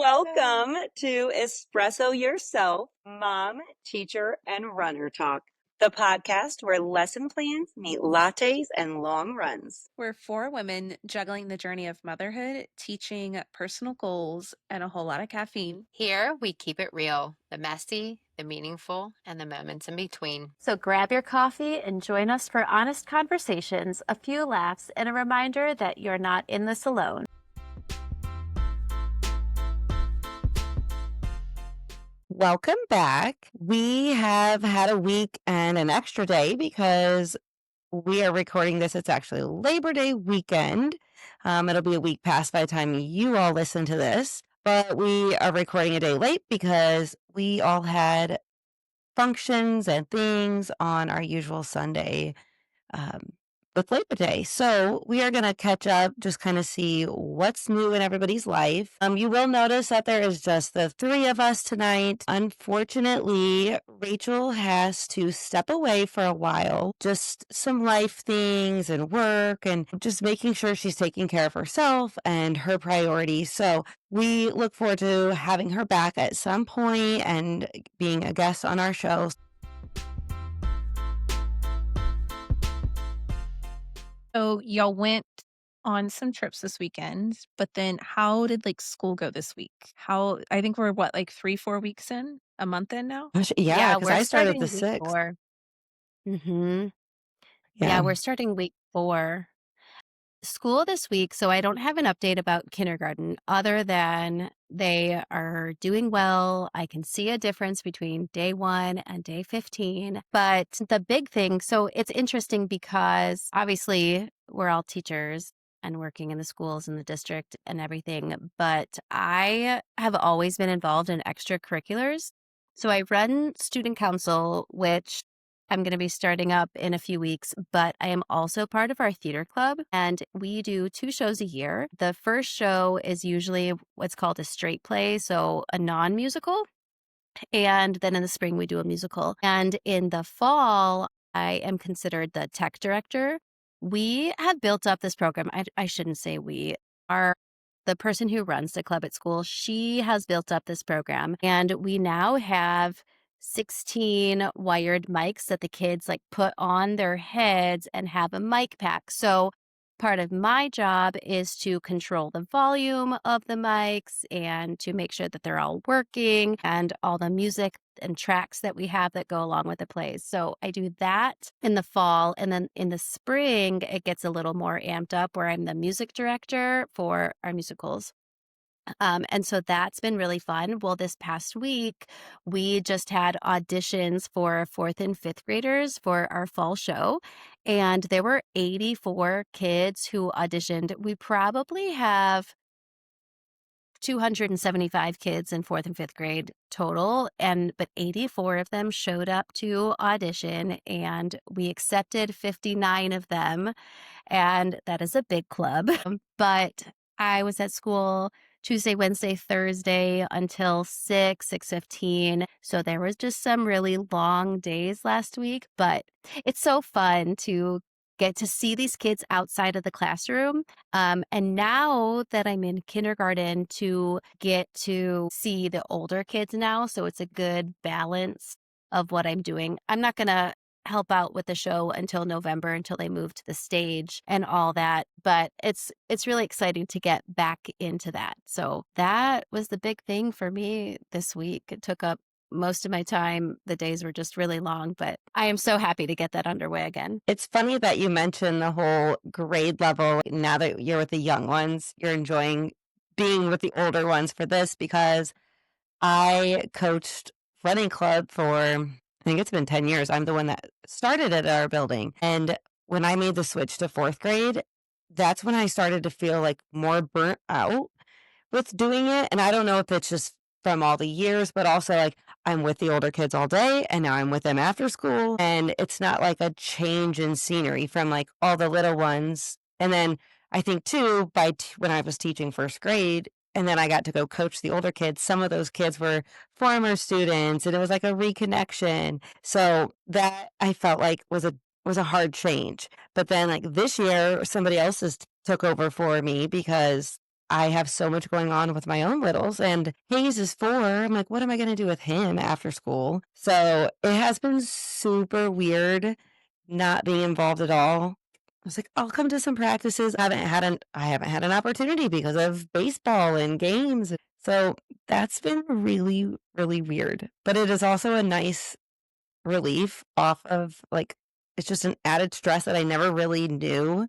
Welcome to Espresso Yourself, Mom, Teacher, and Runner Talk, the podcast where lesson plans meet lattes and long runs. We're four women juggling the journey of motherhood, teaching, personal goals, and a whole lot of caffeine. Here, we keep it real, the messy, the meaningful, and the moments in between. So grab your coffee and join us for honest conversations, a few laughs, and a reminder that you're not in this alone. Welcome back. We have had a week and an extra day because we are recording this. It's actually Labor Day weekend. It'll be a week past by the time you all listen to this, but we are recording a day late because we all had functions and things on our usual Sunday with Labor Day. So we are going to catch up, just kind of see what's new in everybody's life. You will notice that there is just the three of us tonight. Unfortunately, Rachel has to step away for a while. Just some life things and work and just making sure she's taking care of herself and her priorities. So we look forward to having her back at some point and being a guest on our show. So y'all went on some trips this weekend, but then how did school go this week? I think we're 3-4 weeks in, a month in now? Gosh, yeah, because we're I started starting the week 6th. 4. Mm-hmm. Yeah, we're starting week 4. School this week, so I don't have an update about kindergarten other than they are doing well. I can see a difference between day 1 and day 15. But the big thing, so it's interesting because obviously we're all teachers and working in the schools in the district and everything, but I have always been involved in extracurriculars. So I run student council, which I'm going to be starting up in a few weeks, but I am also part of our theater club, and we do 2 shows a year. The first show is usually what's called a straight play, so a non-musical, and then in the spring we do a musical. And in the fall, I am considered the tech director. We have built up this program. I shouldn't say we are. The person who runs the club at school, she has built up this program, and we now have 16 wired mics that the kids put on their heads and have a mic pack. So part of my job is to control the volume of the mics and to make sure that they're all working and all the music and tracks that we have that go along with the plays. So I do that in the fall. And then in the spring, it gets a little more amped up where I'm the music director for our musicals. And so that's been really fun. Well, this past week, we just had auditions for 4th and 5th graders for our fall show. And there were 84 kids who auditioned. We probably have 275 kids in 4th and 5th grade total, but 84 of them showed up to audition, and we accepted 59 of them, and that is a big club. But I was at school Tuesday, Wednesday, Thursday until 6:15. So there was just some really long days last week, but it's so fun to get to see these kids outside of the classroom. And now that I'm in kindergarten, to get to see the older kids now. So it's a good balance of what I'm doing. I'm not going to help out with the show until November, until they move to the stage and all that. But it's really exciting to get back into that. So that was the big thing for me this week. It took up most of my time. The days were just really long, but I am so happy to get that underway again. It's funny that you mentioned the whole grade level. Now that you're with the young ones, you're enjoying being with the older ones for this, because I coached running club for, I think it's been 10 years. I'm the one that started at our building. And when I made the switch to 4th grade, that's when I started to feel more burnt out with doing it. And I don't know if it's just from all the years, but also I'm with the older kids all day and now I'm with them after school. And it's not like a change in scenery from all the little ones. And then I think too, when I was teaching 1st grade, and then I got to go coach the older kids, some of those kids were former students, and it was a reconnection. So that I felt was a hard change. But then this year, somebody else took over for me because I have so much going on with my own littles, and Hayes is 4. I'm like, what am I going to do with him after school? So it has been super weird not being involved at all. I was like, I'll come to some practices. I haven't had an opportunity because of baseball and games. So that's been really, really weird. But it is also a nice relief off of like it's just an added stress that I never really knew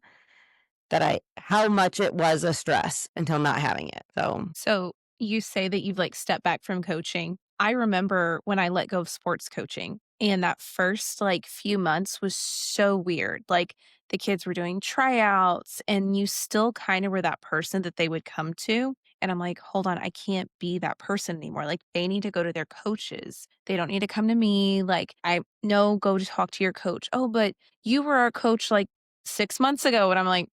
that I how much it was a stress until not having it. So So you say that you've like stepped back from coaching. I remember when I let go of sports coaching and that first like few months was so weird. Like the kids were doing tryouts and you still kind of were that person that they would come to. And I'm like, hold on, I can't be that person anymore. Like they need to go to their coaches. They don't need to come to me. Like I know, go to talk to your coach. Oh, but you were our coach like 6 months ago. And I'm like,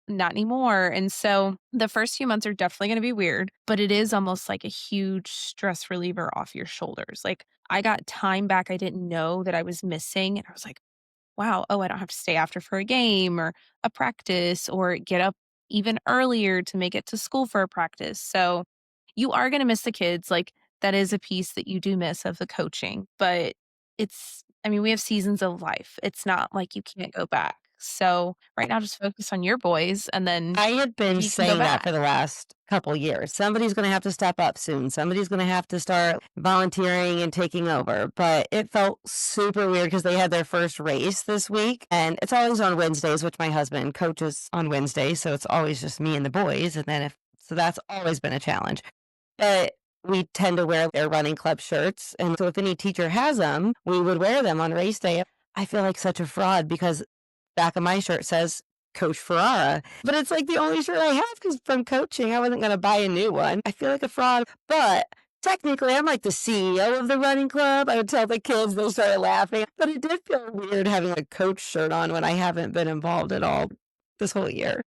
not anymore. And so the first few months are definitely going to be weird, but it is almost like a huge stress reliever off your shoulders. Like I got time back I didn't know that I was missing. And I was like, wow, oh, I don't have to stay after for a game or a practice or get up even earlier to make it to school for a practice. So you are going to miss the kids. Like that is a piece that you do miss of the coaching, but I mean, we have seasons of life. It's not like you can't go back. So right now, just focus on your boys and then I had been you can go saying that back. for the last couple years. Somebody's going to have to step up soon. Somebody's going to have to start volunteering and taking over. But it felt super weird because they had their first race this week. And it's always on Wednesdays, which my husband coaches on Wednesdays. So it's always just me and the boys. And then so that's always been a challenge. But we tend to wear their running club shirts. And so if any teacher has them, we would wear them on race day. I feel like such a fraud because back of my shirt says Coach Ferrara, but it's like the only shirt I have because from coaching, I wasn't going to buy a new one. I feel like a fraud, but technically, I'm like the CEO of the running club. I would tell the kids, they started laughing, but it did feel weird having a coach shirt on when I haven't been involved at all this whole year.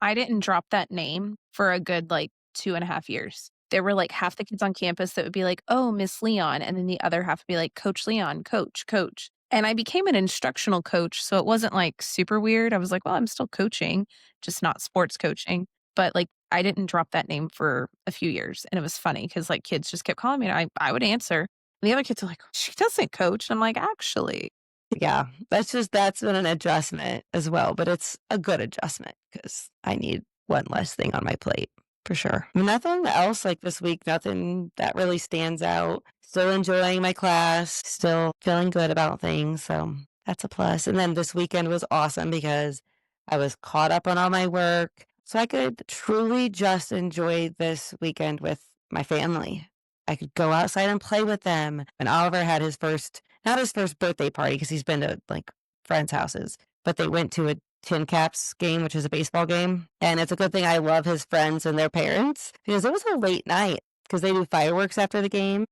I didn't drop that name for a good like 2.5 years. There were like half the kids on campus that would be like, oh, Miss Leon. And then the other half would be like, Coach Leon, coach, coach. And I became an instructional coach. So it wasn't like super weird. I was like, well, I'm still coaching, just not sports coaching. But like, I didn't drop that name for a few years. And it was funny because like kids just kept calling me and I would answer. And the other kids are like, she doesn't coach. And I'm like, actually, Yeah, that's been an adjustment as well, but it's a good adjustment because I need one less thing on my plate for sure. Nothing else like this week, nothing that really stands out. Still enjoying my class, still feeling good about things. So that's a plus. And then this weekend was awesome because I was caught up on all my work. So I could truly just enjoy this weekend with my family. I could go outside and play with them. And Oliver had not his first birthday party because he's been to like friends' houses, but they went to a Tin Caps game, which is a baseball game. And it's a good thing I love his friends and their parents because it was a late night because they do fireworks after the game.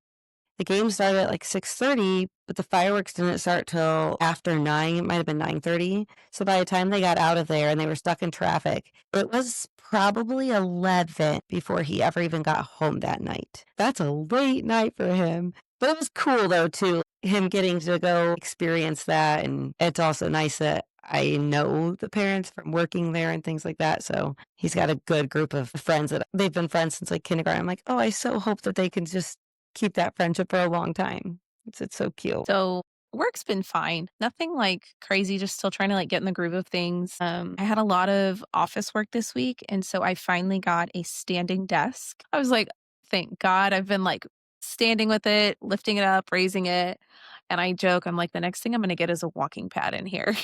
The game started at like 6:30, but the fireworks didn't start till after 9. It might have been 9:30. So by the time they got out of there and they were stuck in traffic, it was probably 11 before he ever even got home that night. That's a late night for him. But it was cool though too, him getting to go experience that. And it's also nice that I know the parents from working there and things like that. So he's got a good group of friends that they've been friends since like kindergarten. I'm like, oh, I so hope that they can just keep that friendship for a long time. It's so cute. so work's been fine. Nothing like crazy, just still trying to like get in the groove of things. I had a lot of office work this week. And so I finally got a standing desk. I was like, thank God I've been like standing with it, lifting it up, raising it. And I joke, I'm like, the next thing I'm going to get is a walking pad in here.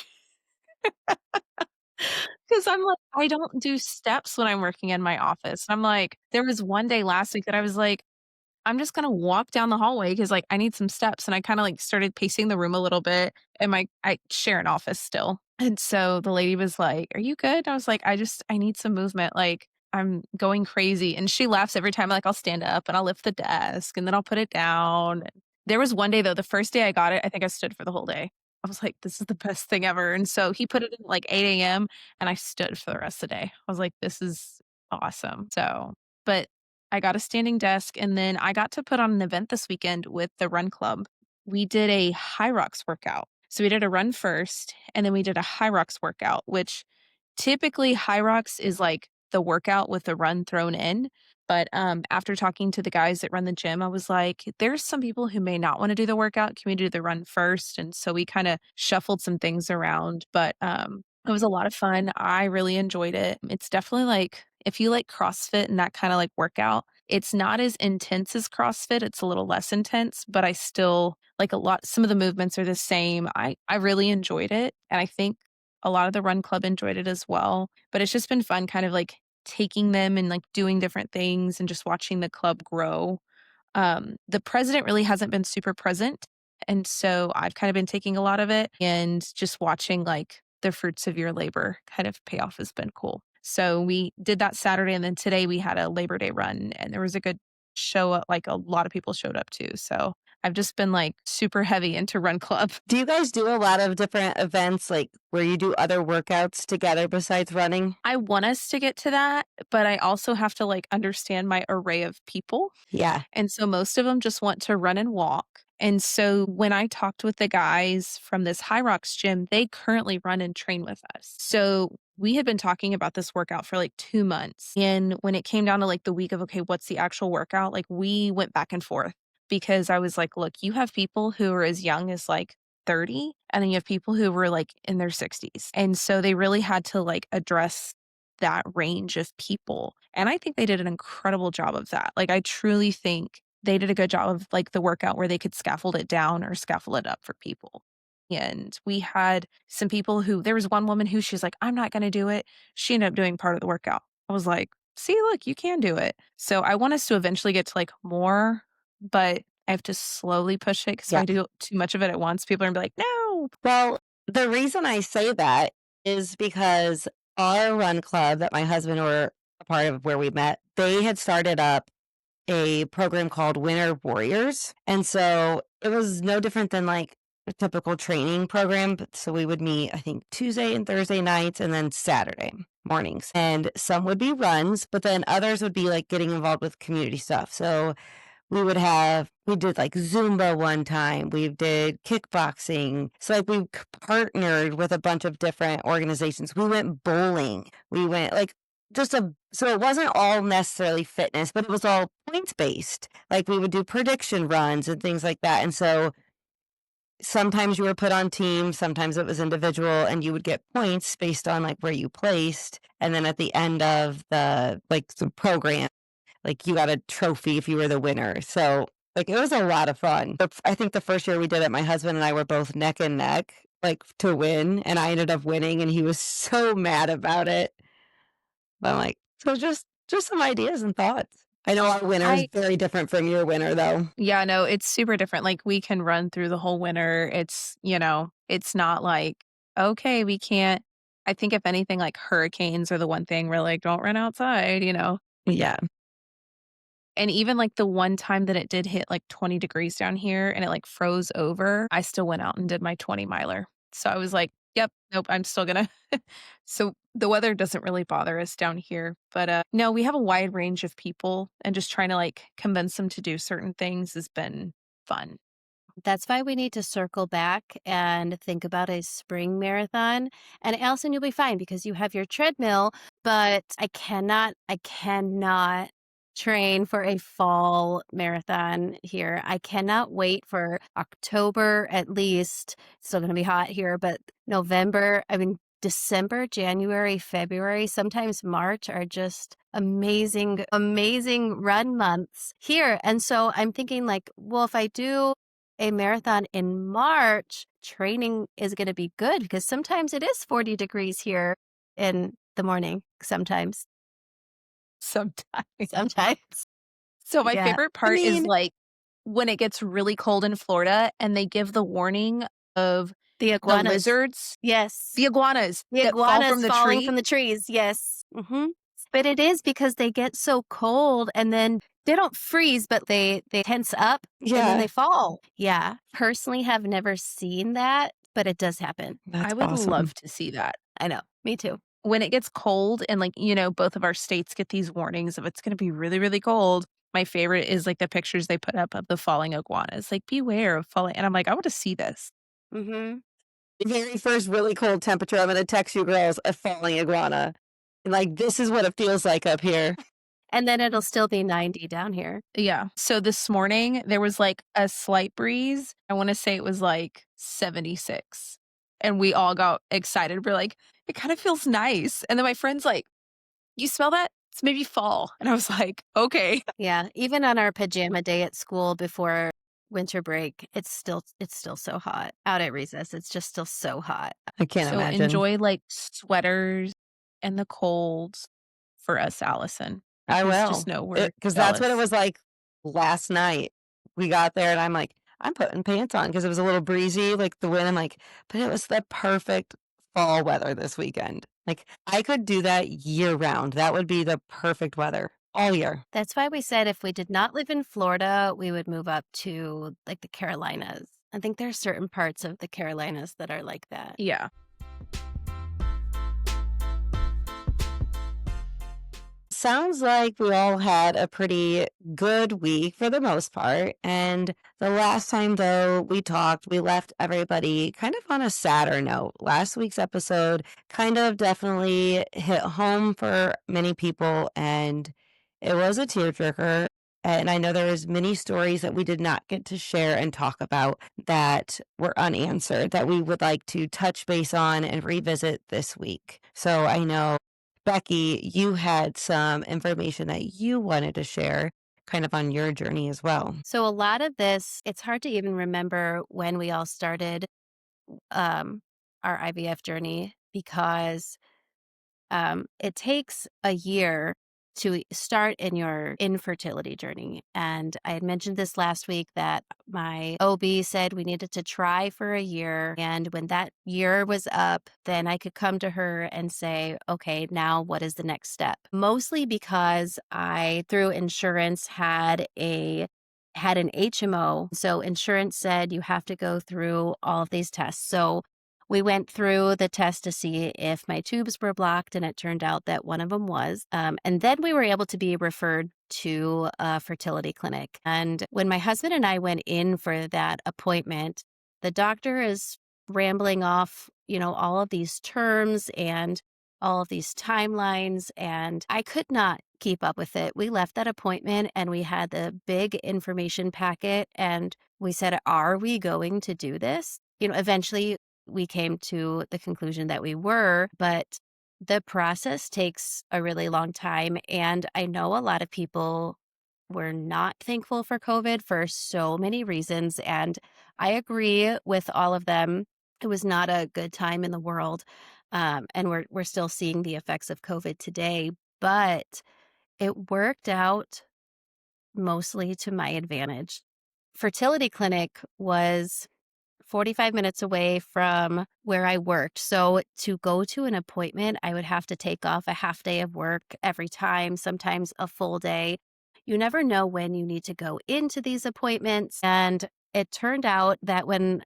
Cause I'm like, I don't do steps when I'm working in my office. I'm like, there was one day last week that I was like, I'm just gonna walk down the hallway because, like, I need some steps, and I kinda, like, started pacing the room a little bit, and I share an office still, and so the lady was like, "Are you good?" I was like, I need some movement, like, I'm going crazy," and she laughs every time, like, I'll stand up, and I'll lift the desk, and then I'll put it down. There was one day, though, the first day I got it, I think I stood for the whole day. I was like, "This is the best thing ever," and so he put it in, like, 8 a.m., and I stood for the rest of the day. I was like, "This is awesome." So but I got a standing desk, and then I got to put on an event this weekend with the run club. We did a high rocks workout. So we did a run first, and then we did a high rocks workout, which typically high rocks is like the workout with the run thrown in. But after talking to the guys that run the gym, I was like, there's some people who may not want to do the workout. Can we do the run first? And so we kind of shuffled some things around. But it was a lot of fun. I really enjoyed it. It's definitely like if you like CrossFit and that kind of like workout, it's not as intense as CrossFit. It's a little less intense, but I still like a lot. Some of the movements are the same. I really enjoyed it. And I think a lot of the run club enjoyed it as well. But it's just been fun kind of like taking them and like doing different things and just watching the club grow. The president really hasn't been super present. And so I've kind of been taking a lot of it and just watching like the fruits of your labor kind of pay off has been cool. So we did that Saturday and then today we had a Labor Day run and there was a good show up, like a lot of people showed up too. So I've just been like super heavy into run club. Do you guys do a lot of different events, like where you do other workouts together besides running? I want us to get to that, but I also have to like understand my array of people. Yeah. And so most of them just want to run and walk. And so when I talked with the guys from this High Rocks gym, they currently run and train with us. So we had been talking about this workout for like 2 months. And when it came down to like the week of, okay, what's the actual workout? Like we went back and forth because I was like, look, you have people who are as young as like 30, and then you have people who were like in their 60s. And so they really had to like address that range of people. And I think they did an incredible job of that. Like I truly think they did a good job of like the workout where they could scaffold it down or scaffold it up for people. And we had some people who there was one woman who she's like, I'm not going to do it. She ended up doing part of the workout. I was like, see, look, you can do it. So I want us to eventually get to like more, but I have to slowly push it because if Yeah. I do too much of it at once, people are gonna be like, no. Well, the reason I say that is because our run club that my husband were a part of where we met, they had started up a program called Winter Warriors. And so it was no different than like a typical training program. So we would meet, I think, Tuesday and Thursday nights and then Saturday mornings. And some would be runs, but then others would be like getting involved with community stuff. So we did like Zumba one time, we did kickboxing. So like we partnered with a bunch of different organizations. We went bowling. We went like so it wasn't all necessarily fitness, but it was all points based. Like we would do prediction runs and things like that. And so sometimes you were put on teams, sometimes it was individual, and you would get points based on like where you placed. And then at the end of the program, like you got a trophy if you were the winner. So like it was a lot of fun. But I think the first year we did it, my husband and I were both neck and neck, like to win, and I ended up winning, and he was so mad about it. But I'm like, so just some ideas and thoughts. I know our winner is I very different from your winner, though. Yeah, no, it's super different. Like we can run through the whole winter. It's not like, okay, we can't. I think if anything, like hurricanes are the one thing where like don't run outside. Yeah, And even like the one time that it did hit like 20 degrees down here and it like froze over, I still went out and did my 20 miler. So I was like, yep, nope, I'm still gonna. So the weather doesn't really bother us down here. But no, we have a wide range of people and just trying to like convince them to do certain things has been fun. That's why we need to circle back and think about a spring marathon. And Allison, you'll be fine because you have your treadmill, but I cannot train for a fall marathon here. I cannot wait for October at least. It's still going to be hot here, but November, I mean, December, January, February, sometimes March are just amazing, amazing run months here. And so I'm thinking like, well, if I do a marathon in March, training is going to be good because sometimes it is 40 degrees here in the morning. Sometimes. Sometimes. Sometimes. So my Yeah. favorite part is mean- like when it gets really cold in Florida and they give the warning of The the iguanas. lizards, Yes. the iguanas The that fall iguanas from the falling tree. from the trees. Yes. But it is because they get so cold and then they don't freeze, but they tense up and then yeah, they fall. Yeah. Personally have never seen that, but it does happen. that's I would awesome. love to see that. I know. Me too. When it gets cold and like, both of our states get these warnings of it's going to be really, really cold. My favorite is like the pictures they put up of the falling iguanas. Like, beware of falling. And I'm like, I want to see this. Mm-hmm. The very first really cold temperature, I'm going to text you girls a falling iguana. Like, this is what it feels like up here. And then it'll still be 90 down here. Yeah. So this morning there was like a slight breeze. I want to say it was like 76. And we all got excited. We're like, it kind of feels nice. And then my friend's like, you smell that? It's maybe fall. And I was like, okay. Yeah, even on our pajama day at school before winter break, it's still so hot. Out at recess, it's just still so hot. I can't So imagine. enjoy like sweaters and the colds for us, Allison. I Because will. just know we're Because that's what it jealous. was like last night. We got there and I'm like, I'm putting pants on because it was a little breezy, like the wind. I'm like, but it was the perfect fall weather this weekend. Like, I could do that year round. That would be the perfect weather all year. That's why we said if we did not live in Florida, we would move up to like the Carolinas. I think there are certain parts of the Carolinas that are like that. Yeah. Sounds like we all had a pretty good week for the most part. And the last time, though, we talked, we left everybody kind of on a sadder note. Last week's episode kind of definitely hit home for many people, and it was a tearjerker. And I know there was many stories that we did not get to share and talk about that were unanswered that we would like to touch base on and revisit this week. So I know Becky, you had some information that you wanted to share kind of on your journey as well. So a lot of this, it's hard to even remember when we all started our IVF journey because it takes a year to start in your infertility journey. And I had mentioned this last week that my OB said we needed to try for a year. And when that year was up, then I could come to her and say, okay, now what is the next step? Mostly because I, through insurance, had an HMO. So insurance said you have to go through all of these tests. So we went through the test to see if my tubes were blocked, and it turned out that one of them was. And then we were able to be referred to a fertility clinic. And when my husband and I went in for that appointment, the doctor is rambling off, all of these terms and all of these timelines, and I could not keep up with it. We left that appointment and we had the big information packet, and we said, are we going to do this? Eventually we came to the conclusion that we were, but the process takes a really long time. And I know a lot of people were not thankful for COVID for so many reasons. And I agree with all of them. It was not a good time in the world. And we're still seeing the effects of COVID today, but it worked out mostly to my advantage. Fertility clinic was 45 minutes away from where I worked. So to go to an appointment, I would have to take off a half day of work every time, sometimes a full day. You never know when you need to go into these appointments. And it turned out that when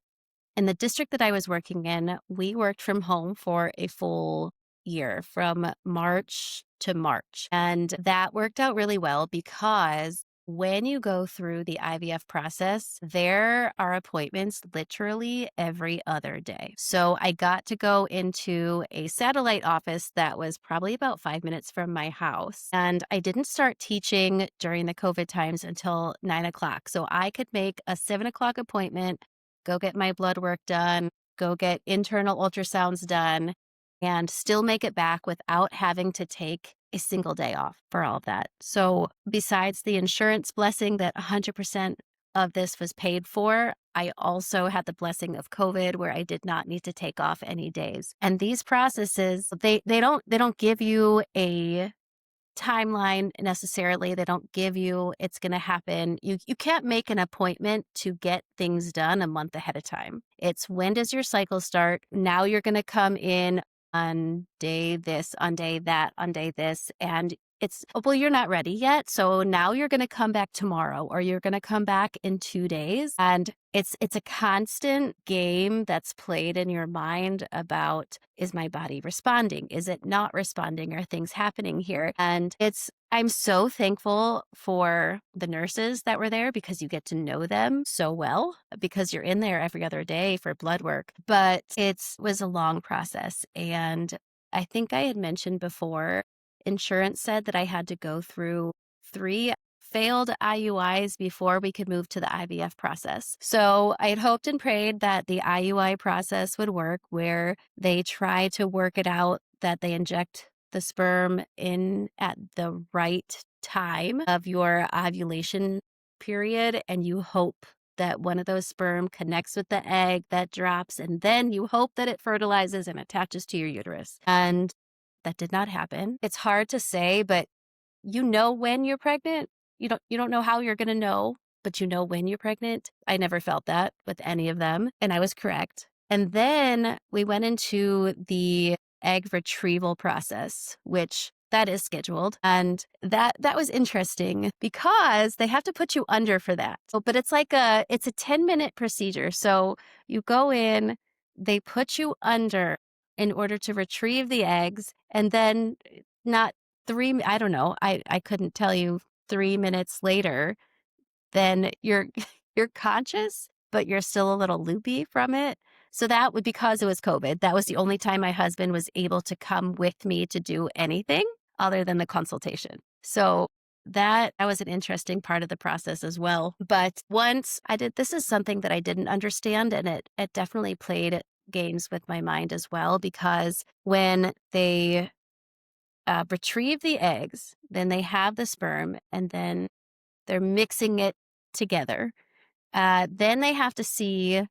in the district that I was working in, we worked from home for a full year from March to March. And that worked out really well because when you go through the IVF process, there are appointments literally every other day. So I got to go into a satellite office that was probably about 5 minutes from my house. And I didn't start teaching during the COVID times until 9 o'clock. So I could make a 7 o'clock appointment, go get my blood work done, go get internal ultrasounds done, and still make it back without having to take a single day off for all of that. So besides the insurance blessing that 100% of this was paid for, I also had the blessing of COVID where I did not need to take off any days. And these processes, they don't give you a timeline necessarily. They don't give you it's going to happen. You can't make an appointment to get things done a month ahead of time. It's when does your cycle start? Now you're going to come in on day this, on day that, on day this, and it's well, you're not ready yet. So now you're going to come back tomorrow, or you're going to come back in 2 days. And it's a constant game that's played in your mind about, is my body responding? Is it not responding? Are things happening here? And I'm so thankful for the nurses that were there because you get to know them so well because you're in there every other day for blood work. But it was a long process. And I think I had mentioned before, insurance said that I had to go through 3 failed IUIs before we could move to the IVF process. So I had hoped and prayed that the IUI process would work, where they try to work it out that they inject the sperm in at the right time of your ovulation period, and you hope that one of those sperm connects with the egg that drops, and then you hope that it fertilizes and attaches to your uterus. And that did not happen. It's hard to say, but you know when you're pregnant. You don't know how you're going to know, but you know when you're pregnant. I never felt that with any of them, and I was correct. And then we went into the egg retrieval process, which that is scheduled. And that was interesting because they have to put you under for that. But it's it's a 10-minute procedure. So you go in, they put you under in order to retrieve the eggs, and then not I don't know, I couldn't tell you 3 minutes later, then you're you're conscious, but you're still a little loopy from it. So that would, because it was COVID, that was the only time my husband was able to come with me to do anything other than the consultation. So that was an interesting part of the process as well. But once I did, this is something that I didn't understand, and it definitely played games with my mind as well, because when they retrieve the eggs, then they have the sperm, and then they're mixing it together. Then they have to see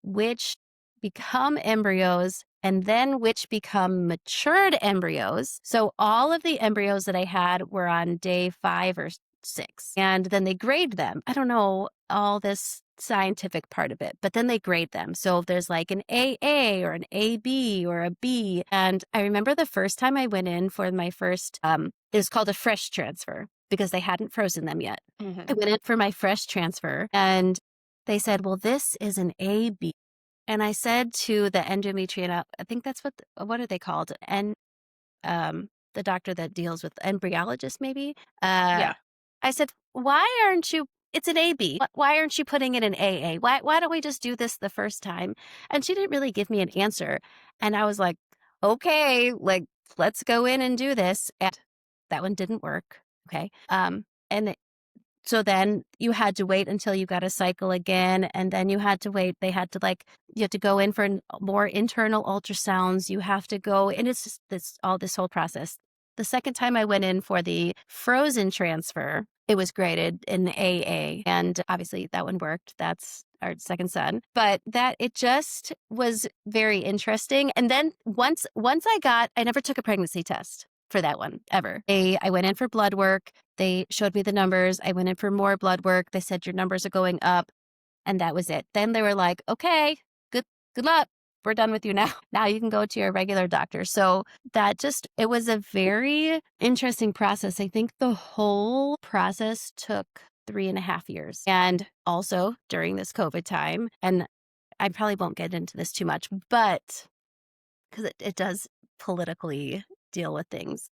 which become embryos and then which become matured embryos. So all of the embryos that I had were on day 5 or 6, and then they grade them. I don't know all this scientific part of it, but then they grade them. So if there's like an AA or an AB or a B. And I remember the first time I went in for my first, it was called a fresh transfer because they hadn't frozen them yet. Mhm. I went in for my fresh transfer, and they said, well, this is an AB. And I said to the endometriologist, I think that's what are they called? And the doctor that deals with embryologists, maybe. Yeah. I said, why aren't you? It's an AB. Why aren't you putting it in AA? Why don't we just do this the first time? And she didn't really give me an answer. And I was like, okay, like, let's go in and do this. And that one didn't work. Okay. And so then you had to wait until you got a cycle again. And then you had to wait. You have to go in for more internal ultrasounds. You have to go, and it's just this whole process. The second time I went in for the frozen transfer, it was graded in AA. And obviously that one worked. That's our second son. But it just was very interesting. And then once I never took a pregnancy test for that one ever. I went in for blood work. They showed me the numbers. I went in for more blood work. They said your numbers are going up, and that was it. Then they were like, okay, good luck. We're done with you now. Now you can go to your regular doctor. So it was a very interesting process. I think the whole process took 3.5 years. And also during this COVID time, and I probably won't get into this too much, but because it does politically deal with things.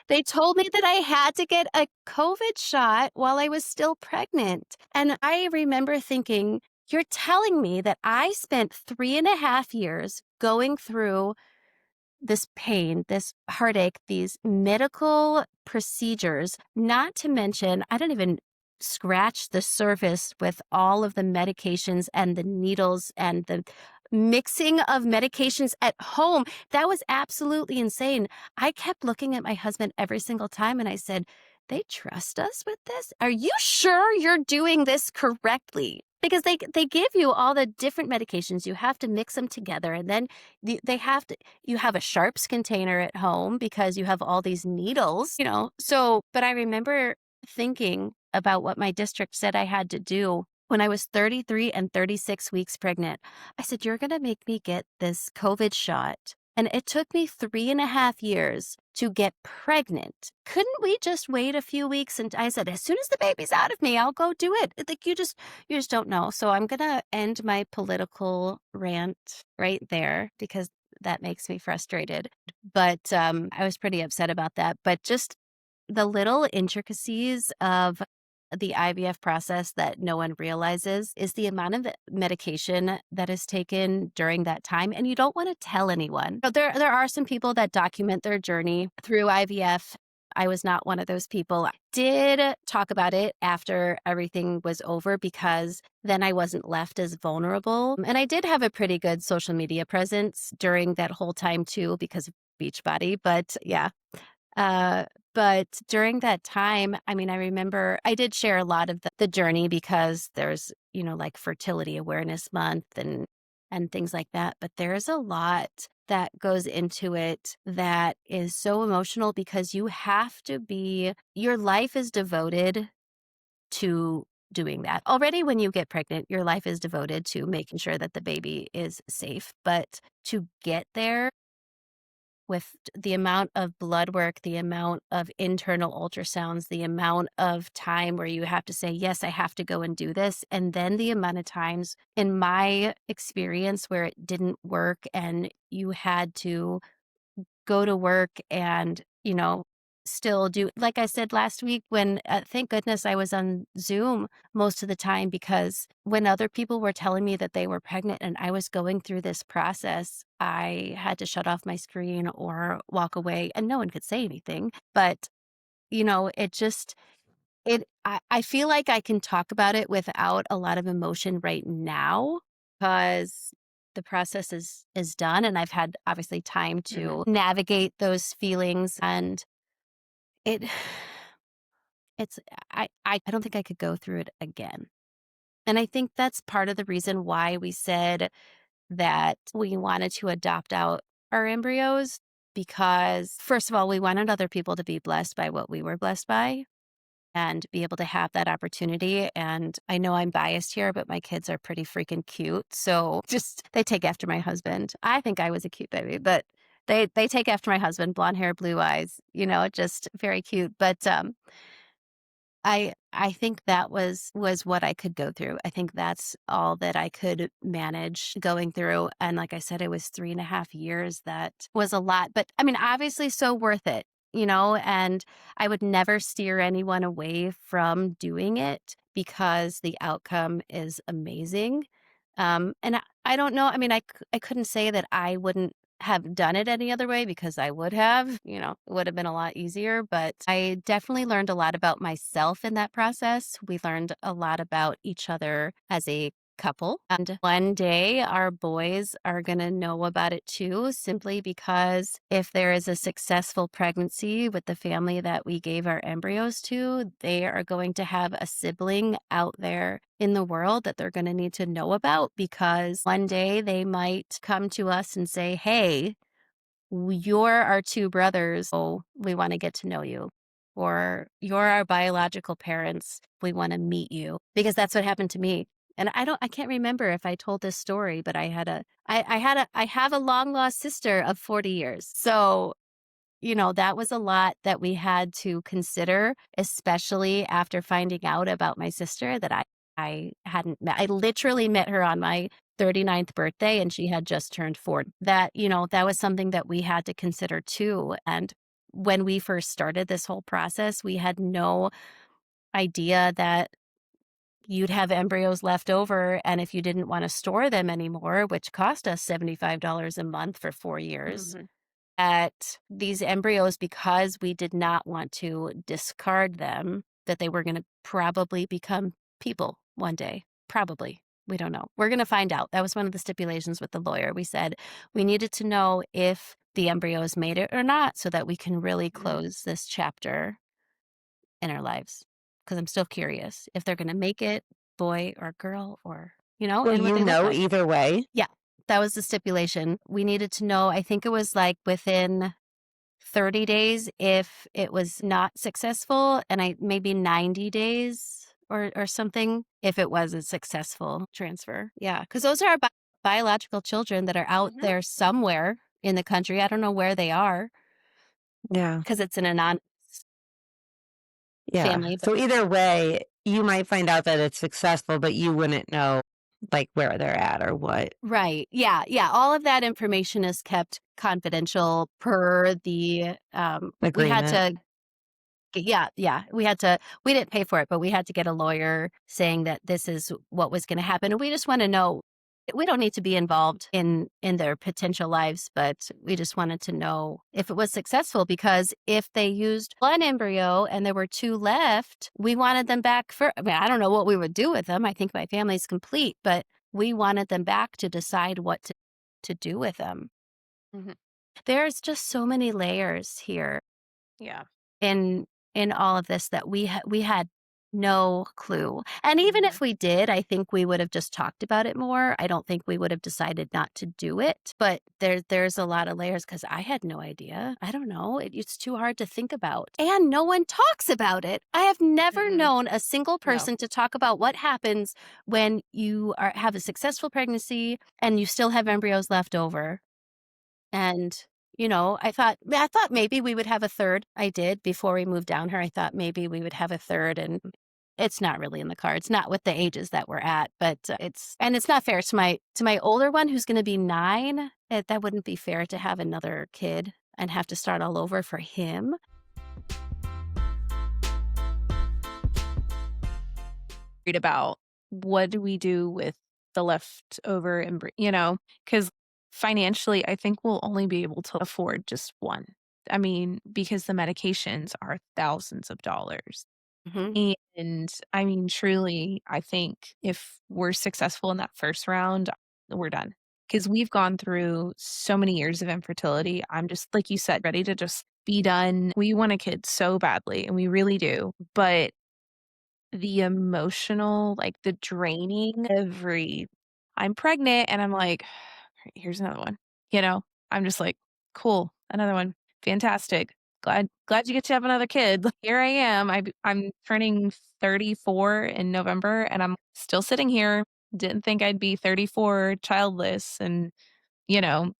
They told me that I had to get a COVID shot while I was still pregnant. And I remember thinking, you're telling me that I spent 3.5 years going through this pain, this heartache, these medical procedures, not to mention, I don't even scratch the surface with all of the medications and the needles and the mixing of medications at home. That was absolutely insane. I kept looking at my husband every single time, and I said, they trust us with this? Are you sure you're doing this correctly? Because they give you all the different medications. You have to mix them together, and then you have a sharps container at home because you have all these needles, but I remember thinking about what my district said I had to do when I was 33 and 36 weeks pregnant. I said, you're going to make me get this COVID shot. And it took me 3.5 years to get pregnant. Couldn't we just wait a few weeks? And I said, as soon as the baby's out of me, I'll go do it. Like, you just don't know. So I'm going to end my political rant right there because that makes me frustrated. But I was pretty upset about that. But just the little intricacies of the IVF process that no one realizes is the amount of medication that is taken during that time, and you don't want to tell anyone. But there are some people that document their journey through IVF. I was not one of those people. I did talk about it after everything was over because then I wasn't left as vulnerable. And I did have a pretty good social media presence during that whole time too because of Beachbody. But yeah. But during that time, I mean, I remember I did share a lot of the journey because there's, like Fertility Awareness Month and things like that. But there's a lot that goes into it that is so emotional because your life is devoted to doing that. Already when you get pregnant, your life is devoted to making sure that the baby is safe. But to get there with the amount of blood work, the amount of internal ultrasounds, the amount of time where you have to say, yes, I have to go and do this. And then the amount of times in my experience where it didn't work and you had to go to work and, still do, like I said last week, when thank goodness I was on Zoom most of the time because when other people were telling me that they were pregnant and I was going through this process, I had to shut off my screen or walk away and no one could say anything. But, it just, I feel like I can talk about it without a lot of emotion right now because the process is done and I've had obviously time to navigate those feelings and it it's I don't think I could go through it again. And I think that's part of the reason why we said that we wanted to adopt out our embryos because first of all, we wanted other people to be blessed by what we were blessed by and be able to have that opportunity. And I know I'm biased here, but my kids are pretty freaking cute. So just they take after my husband. I think I was a cute baby, but they take after my husband, blonde hair, blue eyes, just very cute. But I think that was what I could go through. I think that's all that I could manage going through. And like I said, it was 3.5 years. That was a lot. But I mean, obviously so worth it, and I would never steer anyone away from doing it because the outcome is amazing. And I don't know. I mean, I couldn't say that I wouldn't have done it any other way because I would have, it would have been a lot easier. But I definitely learned a lot about myself in that process. We learned a lot about each other as a couple. And one day our boys are going to know about it too, simply because if there is a successful pregnancy with the family that we gave our embryos to, they are going to have a sibling out there in the world that they're going to need to know about because one day they might come to us and say, hey, you're our two brothers. Oh, we want to get to know you. Or you're our biological parents. We want to meet you because that's what happened to me. And I can't remember if I told this story, but I have a long lost sister of 40 years. So, that was a lot that we had to consider, especially after finding out about my sister that I hadn't met. I literally met her on my 39th birthday and she had just turned 40. That was something that we had to consider too. And when we first started this whole process, we had no idea that you'd have embryos left over. And if you didn't want to store them anymore, which cost us $75 a month for 4 years, at these embryos, because we did not want to discard them, that they were going to probably become people one day. Probably. We don't know. We're going to find out. That was one of the stipulations with the lawyer. We said we needed to know if the embryos made it or not so that we can really close this chapter in our lives. Because I'm still curious if they're going to make it, boy or girl, or, Will and what you they look know like. either way? Yeah, that was the stipulation. We needed to know, I think it was like within 30 days if it was not successful, and maybe 90 days or something if it was a successful transfer. Yeah, because those are our biological children that are out there somewhere in the country. I don't know where they are Yeah. because it's an anonymous Yeah. family. But So either way, you might find out that it's successful, but you wouldn't know like where they're at or what right. Yeah. Yeah. All of that information is kept confidential per the, we had agreement. to, Yeah. We didn't pay for it, but we had to get a lawyer saying that this is what was going to happen. And we just want to know, we don't need to be involved in their potential lives, but we just wanted to know if it was successful, because if they used one embryo and there were two left, we wanted them back for, I mean, I don't know what we would do with them. I think my family's complete, but we wanted them back to decide what to do with them. Mhm. There's just so many layers here Yeah. in all of this that we had no clue. And even Mhm. if we did, I think we would have just talked about it more. I don't think we would have decided not to do it. But there's a lot of layers, because I had no idea. I don't know. It's too hard to think about. And no one talks about it. I have never Mm-mm. known a single No. person to talk about what happens when you have a successful pregnancy and you still have embryos left over. And, I thought maybe we would have a third. I did before we moved down here. I thought maybe we would have a third, and it's not really in the cards, not with the ages that we're at, but it's not fair to my older one who's going to be 9. That wouldn't be fair to have another kid and have to start all over for him. Worried about what do we do with the leftover because financially, I think we'll only be able to afford just one. I mean, because the medications are thousands of dollars. Mhm. And I mean, truly, I think if we're successful in that first round, we're done. Because we've gone through so many years of infertility. I'm just, like you said, ready to just be done. We want a kid so badly, and we really do. But the emotional, like the draining I'm pregnant and I'm like, "Great, here's another one." You know? I'm just like, "Cool, another one. Fantastic. Glad you get to have another kid." Like, here I am. I'm turning 34 in November and I'm still sitting here. Didn't think I'd be 34 childless and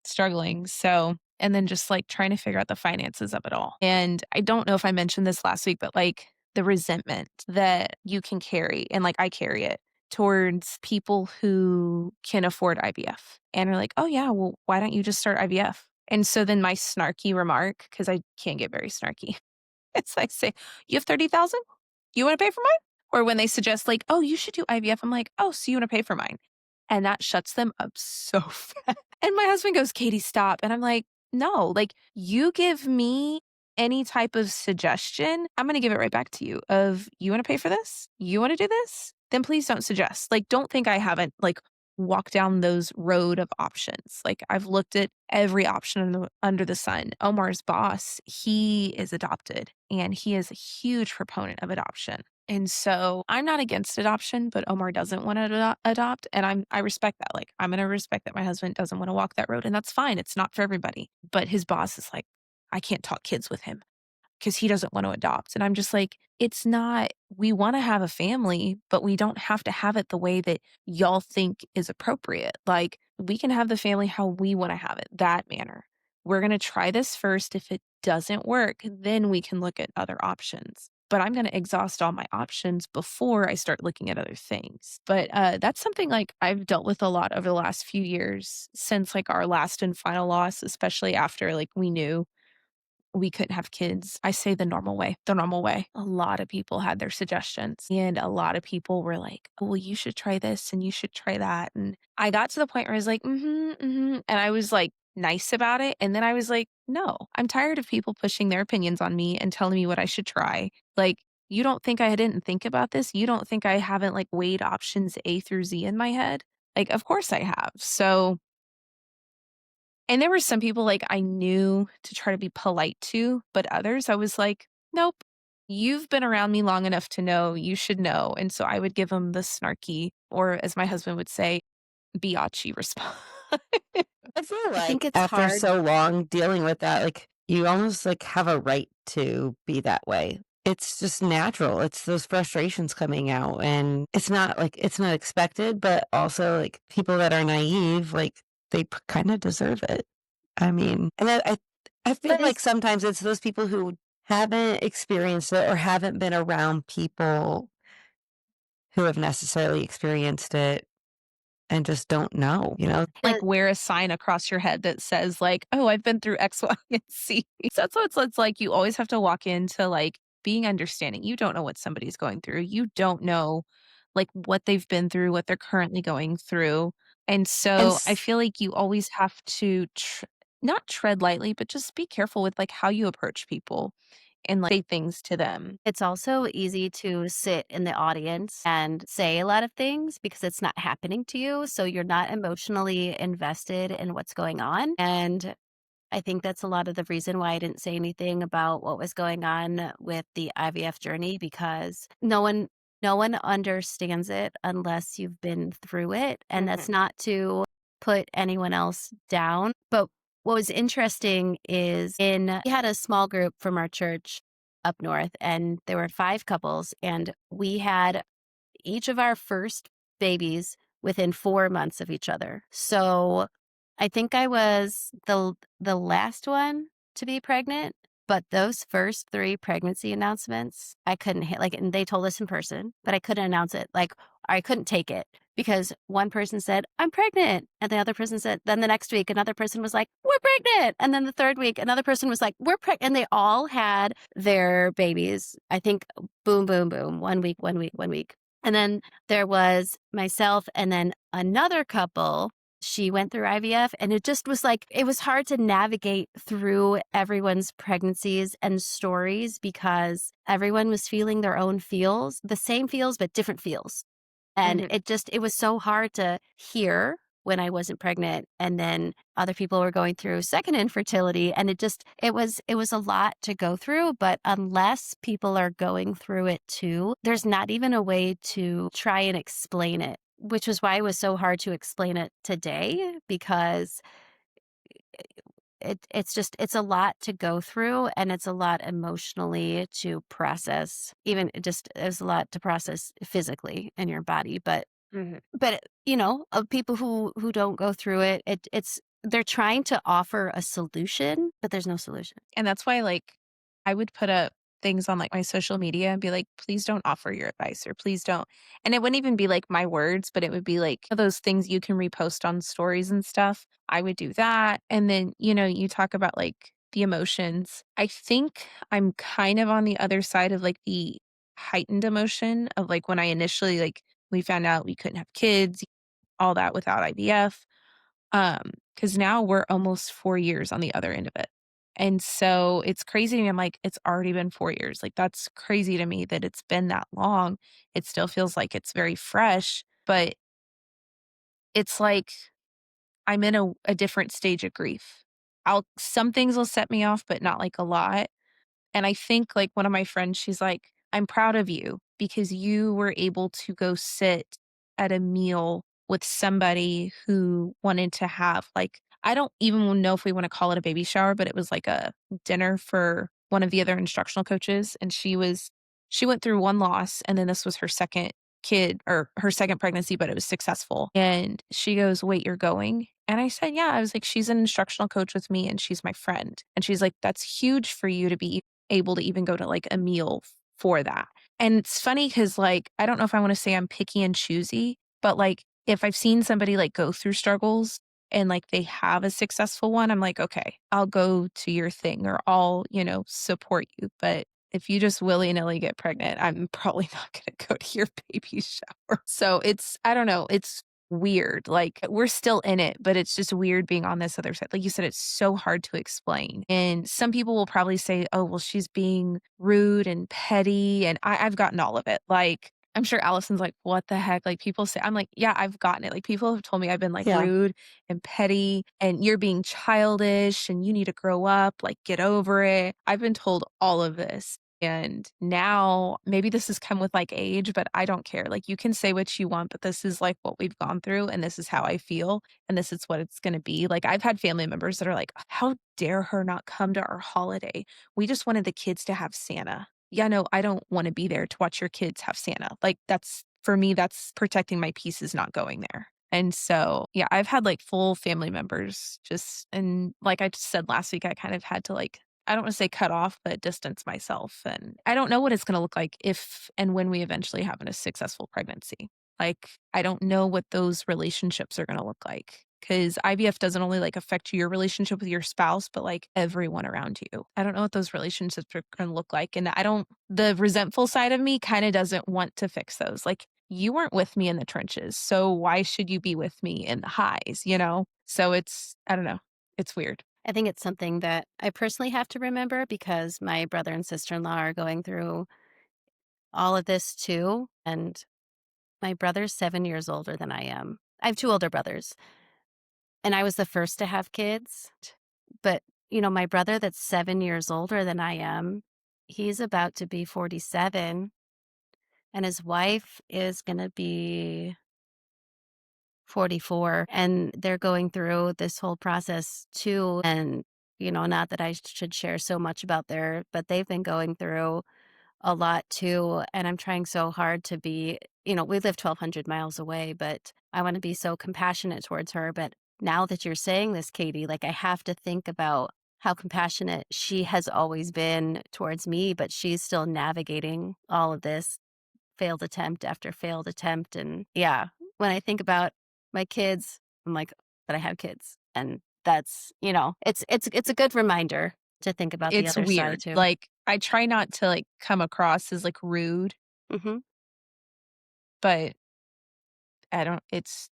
struggling. So, and then just like trying to figure out the finances of it all. And I don't know if I mentioned this last week, but like the resentment that you can carry, and like I carry it towards people who can afford IVF and are like, oh, yeah, well, why don't you just start IVF? And so then my snarky remark, because I can't get very snarky, it's like, say, you have 30,000? You want to pay for mine? Or when they suggest like, oh, you should do IVF, I'm like, oh, so you want to pay for mine? And that shuts them up so fast. And my husband goes, Katie, stop. And I'm like, no, like you give me any type of suggestion, I'm going to give it right back to you of you want to pay for this? You want to do this? Then please don't suggest. Like, don't think I haven't like walked down those road of options. Like I've looked at every option under the sun. Omar's boss, he is adopted and he is a huge proponent of adoption. And so I'm not against adoption, but Omar doesn't want to adopt. And I respect that. Like, I'm going to respect that my husband doesn't want to walk that road. And that's fine. It's not for everybody. But his boss is like, I can't talk kids with him because he doesn't want to adopt. And I'm just like, it's not, we want to have a family, but we don't have to have it the way that y'all think is appropriate. Like, we can have the family how we want to have it, that manner. We're going to try this first. If it doesn't work, then we can look at other options. But I'm going to exhaust all my options before I start looking at other things. But that's something like I've dealt with a lot over the last few years since like our last and final loss, especially after like we knew we couldn't have kids. I say the normal way, the normal way. A lot of people had their suggestions and a lot of people were like, oh, well, you should try this and you should try that. And I got to the point where I was like, And I was like nice about it. And then I was like, no, I'm tired of people pushing their opinions on me and telling me what I should try. Like, you don't think I didn't think about this? You don't think I haven't like weighed options A through Z in my head? Like, of course I have. So and there were some people, like, I knew to try to be polite to, but others I was like, "Nope, you've been around me long enough to know, you should know." And so I would give them the snarky, or as my husband would say, biatchy response. I feel I think like it's after hard. so long dealing with that, like, you almost, like, have a right to be that way. It's just natural. It's those frustrations coming out, and it's not expected, but also, like, people that are naive, like, they kinda deserve it. I mean, and I feel But like is sometimes it's those people who haven't experienced it or haven't been around people who have necessarily experienced it and just don't know, you know? Like, wear a sign across your head that says, like, "Oh, I've been through X, Y, and Z." So that's what it's like you always have to walk into, like, being understanding. You don't know what somebody's going through. You don't know like what they've been through, what they're currently going through. And And so I feel like you always have to not tread lightly, but just be careful with like how you approach people and like say things to them. It's also easy to sit in the audience and say a lot of things because it's not happening to you. So you're not emotionally invested in what's going on. And I think that's a lot of the reason why I didn't say anything about what was going on with the IVF journey because no one understands it unless you've been through it. And that's Mhm. not to put anyone else down. But what was interesting is we had a small group from our church up north and there were 5 couples and we had each of our first babies within 4 months of each other. So, I think I was the last one to be pregnant, but those first 3 pregnancy announcements, I couldn't like, and they told us in person, but I couldn't announce it. Like, I couldn't take it because one person said, "I'm pregnant," and the other person said then the next week, another person was like, "We're pregnant," and then the 3rd week, another person was like, "We're pregnant," and they all had their babies, I think, boom, boom, boom, 1 week, 1 week, 1 week. And then there was myself and then another couple. She went through IVF and it just was like, it was hard to navigate through everyone's pregnancies and stories because everyone was feeling their own feels, the same feels, but different feels. And Mhm. it was so hard to hear when I wasn't pregnant, and then other people were going through second infertility, and it was a lot to go through, but unless people are going through it too, there's not even a way to try and explain it, which was why it was so hard to explain it today because it's a lot to go through and it's a lot emotionally to process. Even it just there's a lot to process physically in your body, Mhm. but of people who don't go through it, it's they're trying to offer a solution, but there's no solution. And that's why, like, I would put up things on, like, my social media and be like, "Please don't offer your advice," or "Please don't." And it wouldn't even be, like, my words, but it would be, like, those things you can repost on stories and stuff. I would do that, and then, you talk about, like, the emotions. I think I'm kind of on the other side of, like, the heightened emotion of, like, when I initially, like, we found out we couldn't have kids, all that without IVF. Because now we're almost 4 years on the other end of it. And so it's crazy to me, I'm like, "It's already been 4 years." Like, that's crazy to me that it's been that long. It still feels like it's very fresh, but it's like I'm in a different stage of grief. I'll some things will set me off, but not, like, a lot. And I think, like, one of my friends, she's like, "I'm proud of you because you were able to go sit at a meal with somebody who wanted to have, like" I don't even know if we wanna call it a baby shower, but it was like a dinner for one of the other instructional coaches, and she went through 1 loss, and then this was her 2nd kid or her 2nd pregnancy, but it was successful. And she goes, "Wait, you're going?" And I said, "Yeah." I was like, "She's an instructional coach with me, and she's my friend." And she's like, "That's huge for you to be able to even go to, like, a meal for that." And it's funny because, like, I don't know if I wanna say I'm picky and choosy, but, like, if I've seen somebody, like, go through struggles and, like, they have a successful one, I'm like, "Okay, I'll go to your thing or I'll, support you." But if you just willy-nilly get pregnant, I'm probably not gonna go to your baby shower. So it's I don't know, it's weird. Like, we're still in it, but it's just weird being on this other side. Like you said, it's so hard to explain. And some people will probably say, "Oh, well, she's being rude and petty." And I've gotten all of it. Like, I'm sure Allison's like, "What the heck?" Like, people say, I'm like, "Yeah, I've gotten it." Like, people have told me I've been like Yeah. rude and petty and you're being childish and you need to grow up, like, get over it. I've been told all of this. And now maybe this has come with like age, but I don't care. Like, you can say what you want, but this is like what we've gone through and this is how I feel and this is what it's going to be. Like, I've had family members that are like, "How dare her not come to our holiday? We just wanted the kids to have Santa." Yeah, no, I don't want to be there to watch your kids have Santa. Like, that's for me, that's protecting my peace is not going there. And so, yeah, I've had like full family members just, and like I just said last week, I kind of had to like I don't wanna say cut off, but distance myself, and I don't know what it's gonna look like if and when we eventually have a successful pregnancy. Like, I don't know what those relationships are gonna look like. because IVF doesn't only like affect your relationship with your spouse, but like everyone around you. I don't know what those relationships are going to look like. And the resentful side of me kind of doesn't want to fix those. Like, you weren't with me in the trenches. So why should you be with me in the highs, you know? So I don't know. It's weird. I think it's something that I personally have to remember because my brother and sister-in-law are going through all of this too. And my brother's 7 years older than I am. I have two older brothers, and I was the first to have kids. But, my brother that's 7 years older than I am, he's about to be 47, and his wife is going to be 44, and they're going through this whole process too. And, not that I should share so much about but they've been going through a lot too. And I'm trying so hard to be, we live 1,200 miles away, but I want to be so compassionate towards her. But now that you're saying this, Katie, like I have to think about how compassionate she has always been towards me, but she's still navigating all of this failed attempt after failed attempt. And yeah, when I think about my kids, I'm like, but I have kids. And that's, it's a good reminder to think about the It's other side weird. too. Like, I try not to like come across as like rude, Mm-hmm. but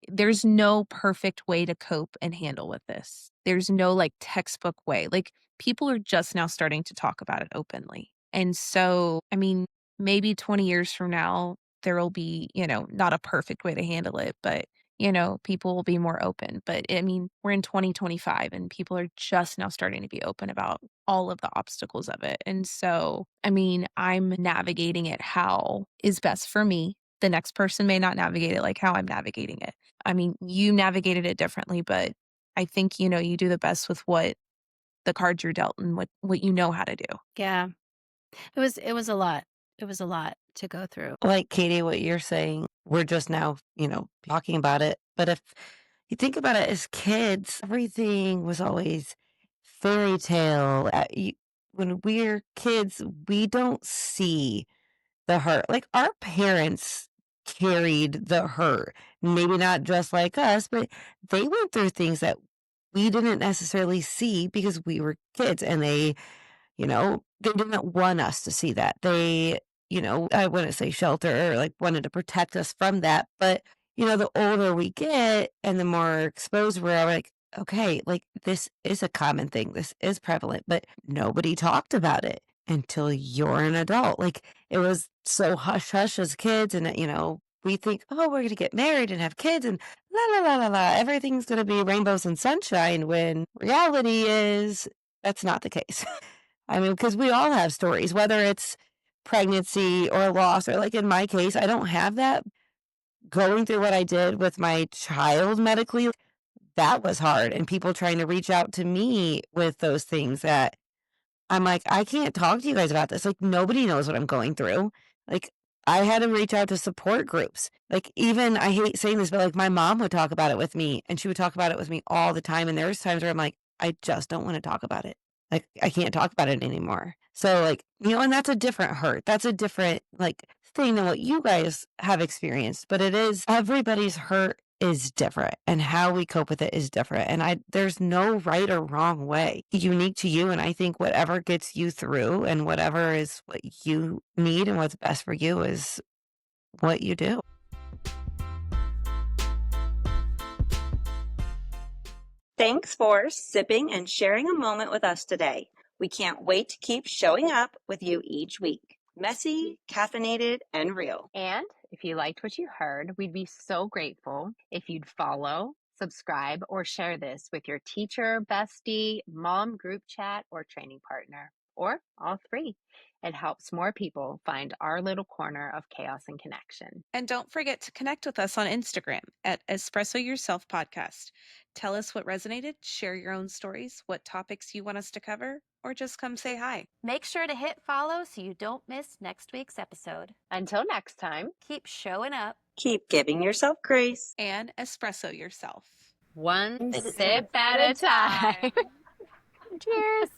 there's no perfect way to cope and handle with this. There's no like textbook way. Like, people are just now starting to talk about it openly. And so, I mean, maybe 20 years from now, there will be, not a perfect way to handle it, but, people will be more open. But I mean, we're in 2025 and people are just now starting to be open about all of the obstacles of it. And so, I mean, I'm navigating it how is best for me. The next person may not navigate it like how I'm navigating it. I mean, you navigated it differently, but I think, you do the best with what the cards you're dealt and what you know how to do. Yeah. It was a lot. It was a lot to go through. Like Katie, what you're saying, we're just now, talking about it. But if you think about it as kids, everything was always fairy tale. When we're kids, we don't see the hurt. Like our parents carried the hurt. Maybe not just like us, but they went through things that we didn't necessarily see because we were kids and they didn't want us to see that. They, I wouldn't say shelter or like wanted to protect us from that. But, the older we get and the more exposed we are, like, okay, like this is a common thing. This is prevalent, but nobody talked about it until you're an adult. Like it was so hush hush as kids. And, we think, oh, we're going to get married and have kids and la la la la la. Everything's going to be rainbows and sunshine when reality is that's not the case. I mean, because we all have stories, whether it's pregnancy or loss, or like in my case, I don't have that. Going through what I did with my child medically, that was hard. And people trying to reach out to me with those things that I'm like, I can't talk to you guys about this. Like, nobody knows what I'm going through. Like, I had to reach out to support groups. Like, even, I hate saying this, but like my mom would talk about it with me and she would talk about it with me all the time. And there was times where I'm like, I just don't want to talk about it. Like, I can't talk about it anymore. So, like, and that's a different hurt. That's a different, like, thing than what you guys have experienced. But it is, everybody's hurt is different and how we cope with it is different. And there's no right or wrong way, unique to you. And I think whatever gets you through and whatever is what you need and what's best for you is what you do. Thanks for sipping and sharing a moment with us today. We can't wait to keep showing up with you each week. Messy, caffeinated, and real. And if you liked what you heard, we'd be so grateful if you'd follow, subscribe, or share this with your teacher, bestie, mom group chat, or training partner, or all three. It helps more people find our little corner of chaos and connection. And don't forget to connect with us on Instagram at Espresso Yourself Podcast. Tell us what resonated, share your own stories, what topics you want us to cover, or just come say hi. Make sure to hit follow so you don't miss next week's episode. Until next time, Keep showing up. Keep giving yourself grace. And espresso yourself. one sip at a time. Cheers.